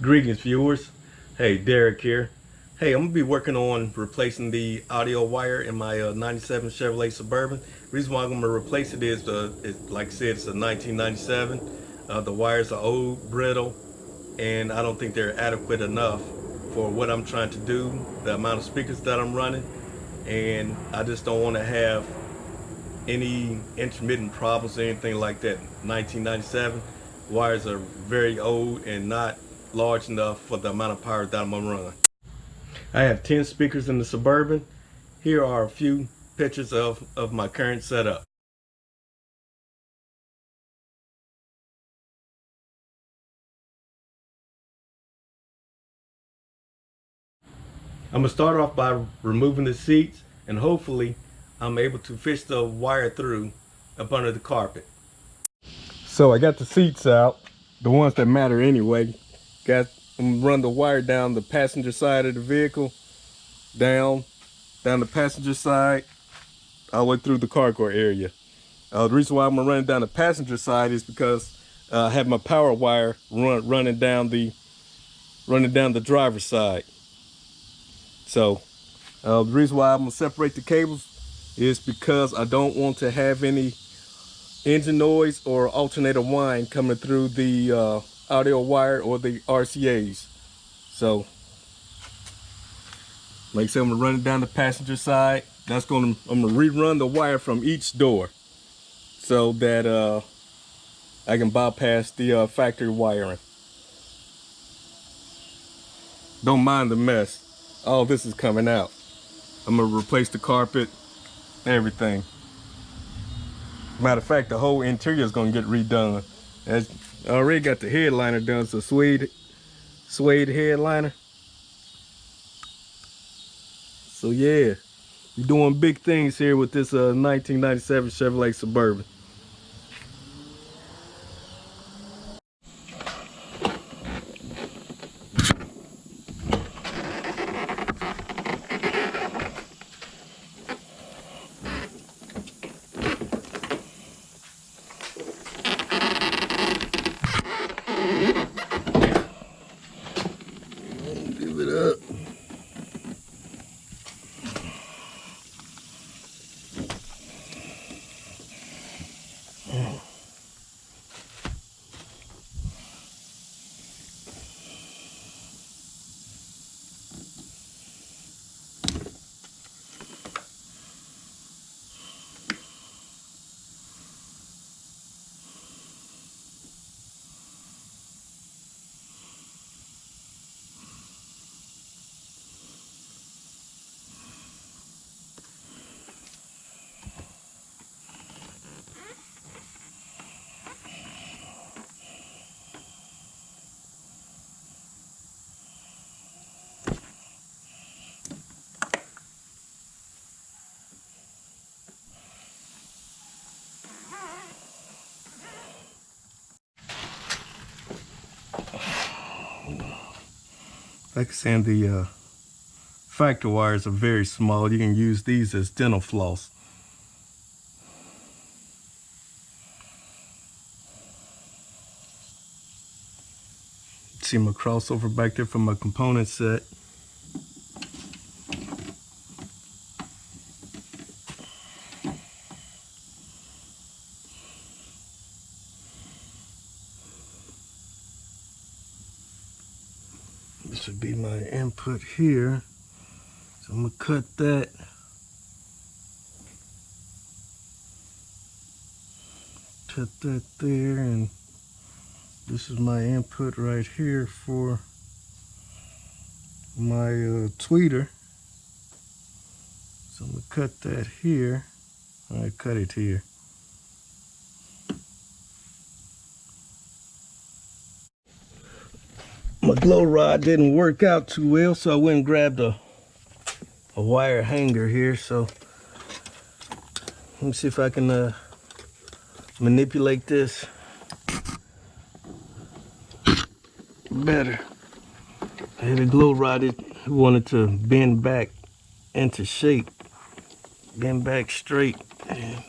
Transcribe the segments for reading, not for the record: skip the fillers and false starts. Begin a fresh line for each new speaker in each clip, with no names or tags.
Greetings, viewers. Hey, Derek here. Hey, I'm gonna be working on replacing the audio wire in my '97 Chevrolet Suburban. Reason why I'm gonna replace it is, like I said, it's a 1997. The wires are old, brittle, and I don't think they're adequate enough for what I'm trying to do, the amount of speakers that I'm running, and I just don't want to have any intermittent problems or anything like that. 1997 wires are very old and not large enough for the amount of power that I'm gonna run. I have 10 speakers in the Suburban. Here are a few pictures of my current setup. I'm gonna start off by removing the seats, and hopefully I'm able to fish the wire through up under the carpet. So I got the seats out, the ones that matter anyway. I'm gonna run the wire down the passenger side of the vehicle, down the passenger side, all the way through the cargo area. The reason why I'm gonna run it down the passenger side is because I have my power wire running down the driver's side. So the reason why I'm gonna separate the cables is because I don't want to have any engine noise or alternator whine coming through the audio wire or the RCAs. So like I said, I'm gonna run it down the passenger side. I'm gonna rerun the wire from each door so that I can bypass the factory wiring. Don't mind the mess. All this is coming out. I'm gonna replace the carpet, everything. Matter of fact, the whole interior is gonna get redone. As I already got the headliner done, it's a suede headliner. So yeah, we're doing big things here with this 1997 Chevrolet Suburban. Give it up. Like I said, the factory wires are very small. You can use these as dental floss. See my crossover back there from my component set. This would be my input here. So I'm gonna cut that. Cut that there, and this is my input right here for my tweeter. So I'm gonna cut that here. I cut it here. My glow rod didn't work out too well, so I went and grabbed a wire hanger here. So let me see if I can manipulate this better. I had a glow rod that wanted to bend back into shape, bend back straight, and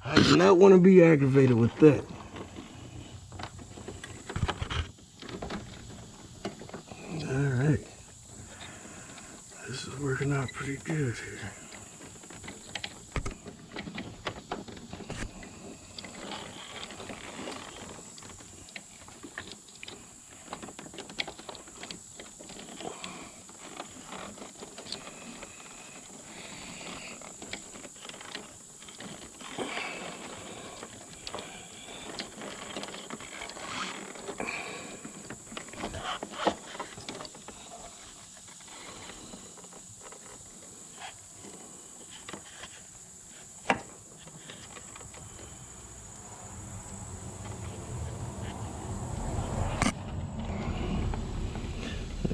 I do not want to be aggravated with that. out pretty good here.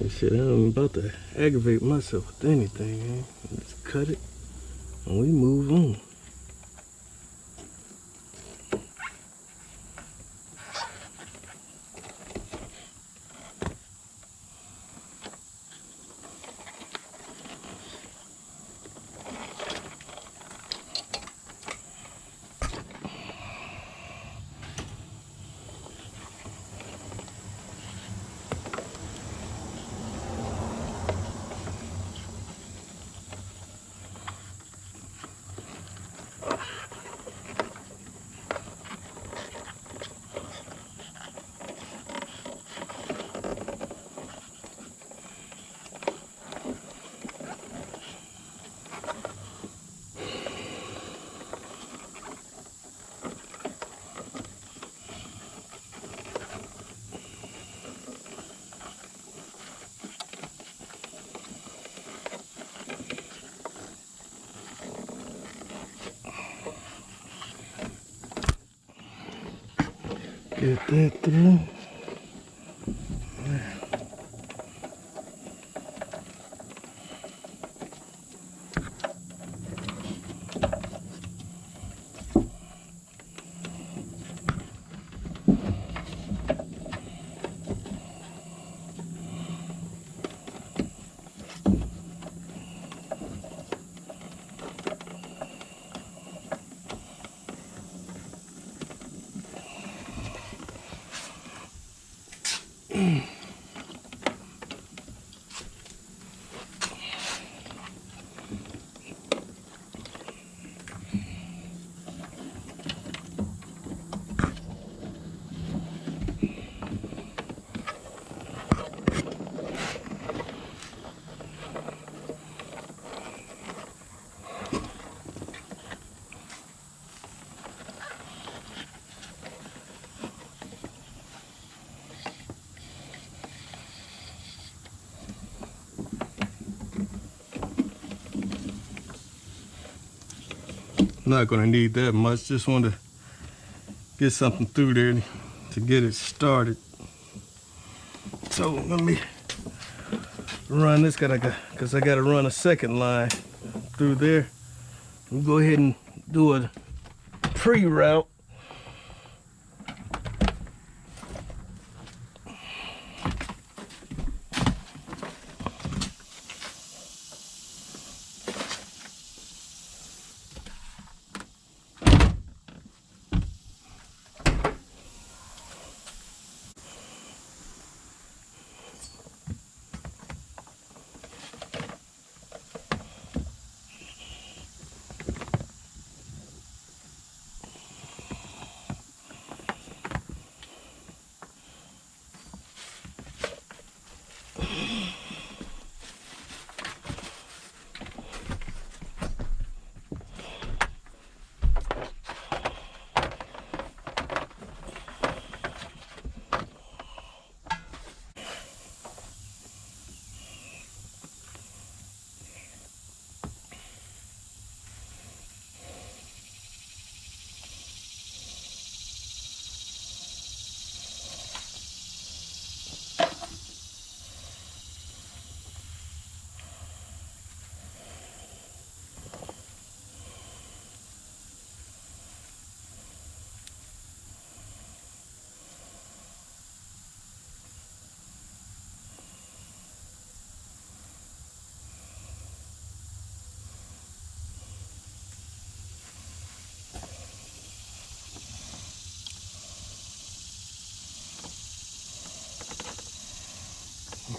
Shit, I'm about to aggravate myself with anything, man. Just cut it and we move on. Get that through. Not gonna need that much, just want to get something through there to get it started. So let me run this, because I gotta run a second line through there. We'll go ahead and do a pre-route.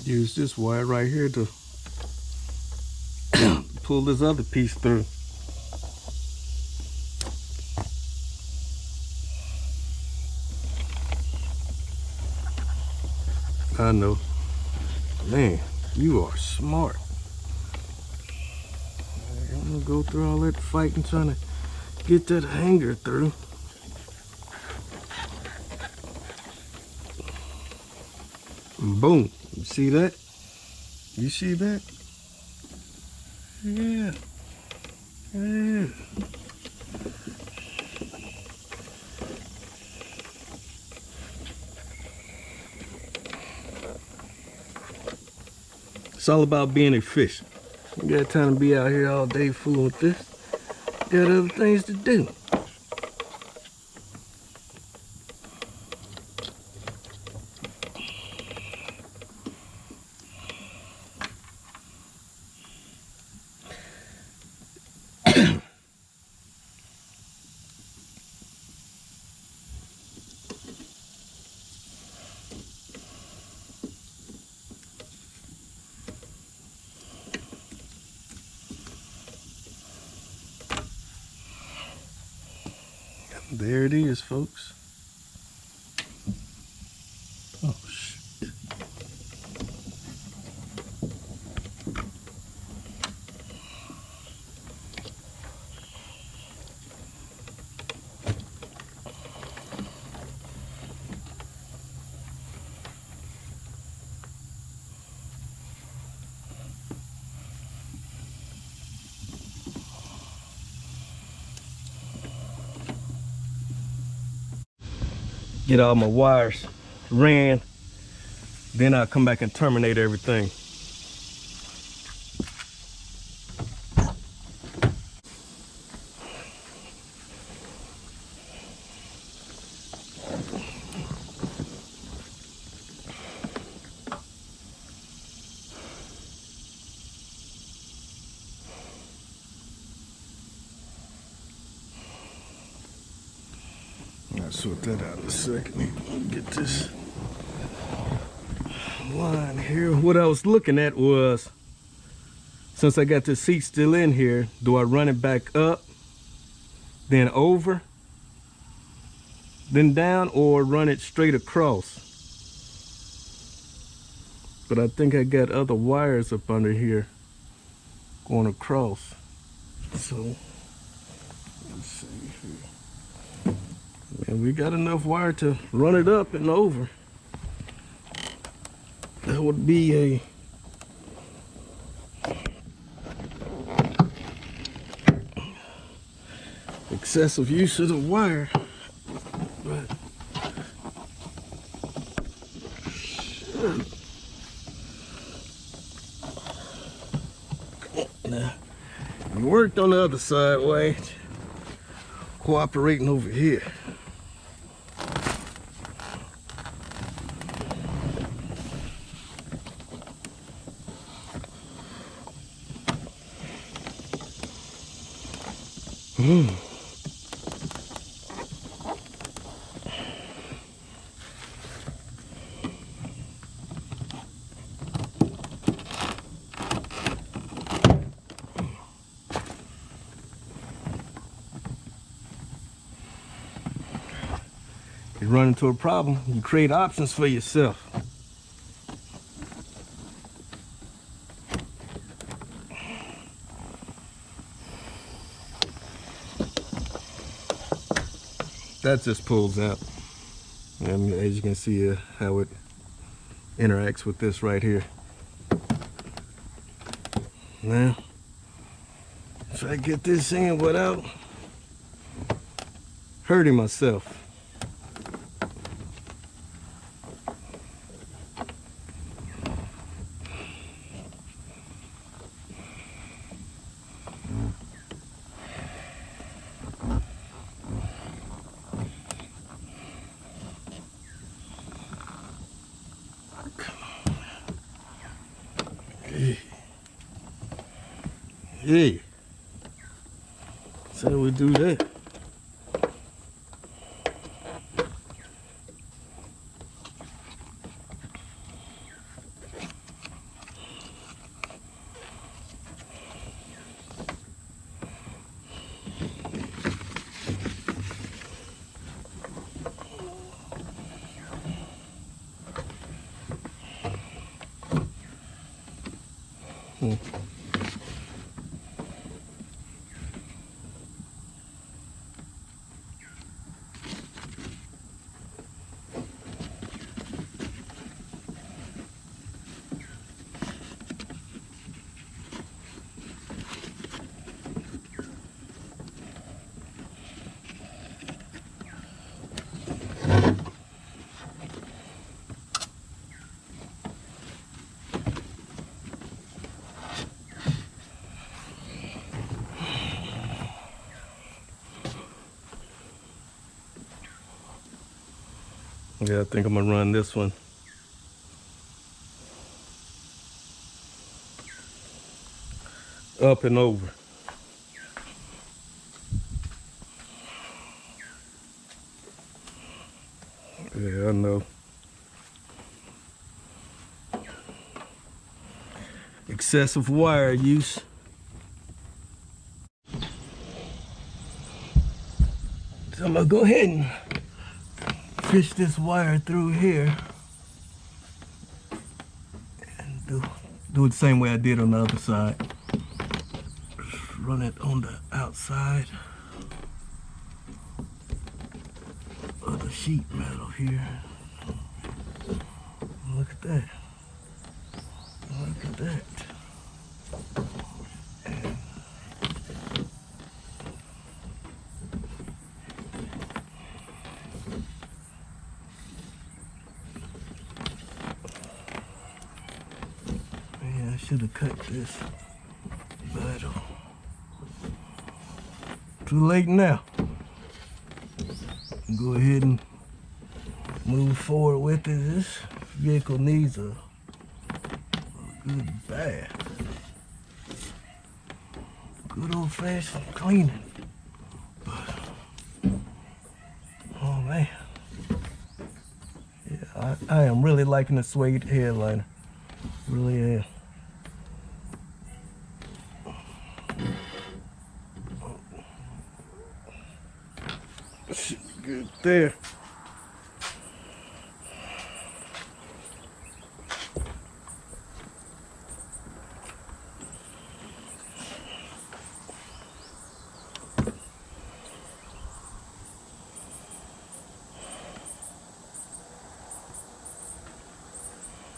Use this wire right here to pull this other piece through. I know. Man, you are smart. I'm gonna go through all that fighting trying to get that hanger through. And boom. You see that? You see that? Yeah. Yeah. It's all about being efficient. You got time to be out here all day fooling with this. Got other things to do. There it is, folks. Oh, shit. Get all my wires ran, then I'll come back and terminate everything. I'll sort that out in a second. Get this line here. What I was looking at was, since I got the seat still in here, do I run it back up, then over, then down, or run it straight across? But I think I got other wires up under here going across. So let's see here. And we got enough wire to run it up and over. That would be a excessive use of the wire, but now we worked on the other side, Wade. Cooperating over here. You run into a problem, you create options for yourself. That just pulls out. And as you can see how it interacts with this right here. Now, if I get this in without hurting myself. Hey, so we do that. Yeah, I think I'm gonna run this one. Up and over. Yeah, I know. Excessive wire use. So I'm gonna go ahead and fish this wire through here and do it the same way I did on the other side. Just run it on the outside of the sheet metal here. Look at that. Look at that. I should have cut this, but too late now. Go ahead and move forward with it. This vehicle needs a good bath. Good old-fashioned cleaning. But, oh man. Yeah, I am really liking the suede headliner. Really am. Good there.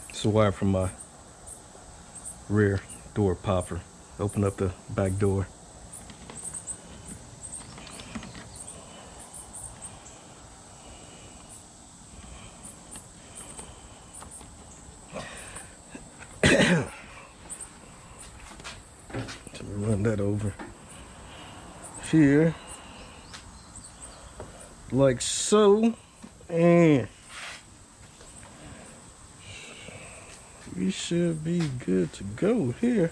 It's a wire from my rear door popper. Open up the back door. So we run that over here like so, and we should be good to go here.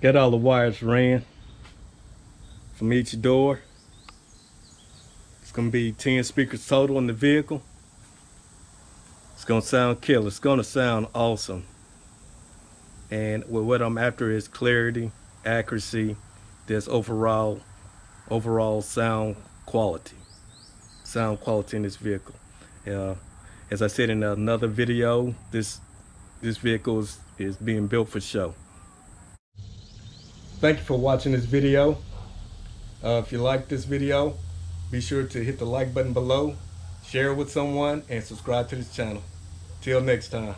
Got all the wires ran from each door. It's gonna be 10 speakers total in the vehicle. It's gonna sound killer. It's gonna sound awesome. And what I'm after is clarity, accuracy, there's overall sound quality. Sound quality in this vehicle. As I said in another video, this vehicle is being built for show. Thank you for watching this video. If you like this video, be sure to hit the like button below, share it with someone, and subscribe to this channel. Till next time.